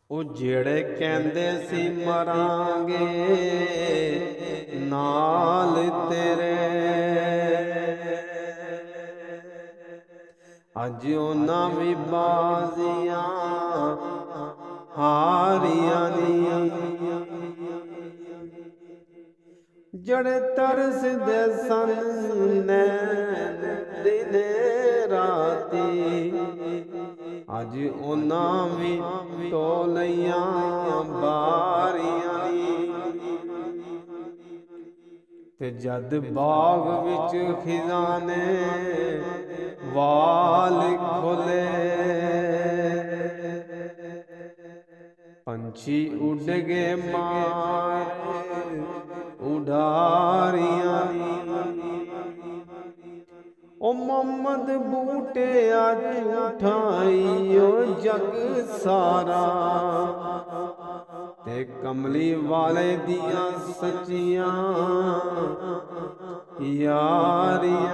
ਉਹ ਜਿਹੜੇ ਕਹਿੰਦੇ ਸੀ ਮਰਾਂਗੇ ਨਾਲ ਤੇਰੇ, ਅੱਜ ਉਹਨਾਂ ਵੀ ਬਾਜ਼ੀਆਂ ਹਾਰੀਆਂ ਨੀ। ਜਿਹੜੇ ਤਰਸਦੇ ਸਨ ਨੈਣ ਦਿਨੇ ਰਾਤੀ, ਅੱਜ ਉਹਨਾਂ ਵੀ ਢੋ ਲਈਆਂ ਬਾਰੀਆਂ ਨੀ। ਤੇ ਜਦ ਬਾਗ ਵਿੱਚ ਖਿਜ਼ਾਨੇ ਵਾਲ ਖੋਲੇ, ਪੰਛੀ ਉੱਡ ਗਏ ਮਾਰ ਉਡਾਰੀਆਂ ਨੀ। ਉਹ ਮੁਹੰਮਦ ਬੂਟਿਆ ਝੂਠਾਈਓ ਜਗ ਸਾਰਾ, ਤੇ ਕਮਲੀ ਵਾਲੇ ਦੀਆਂ ਸੱਚੀਆਂ ਯਾਰੀਆਂ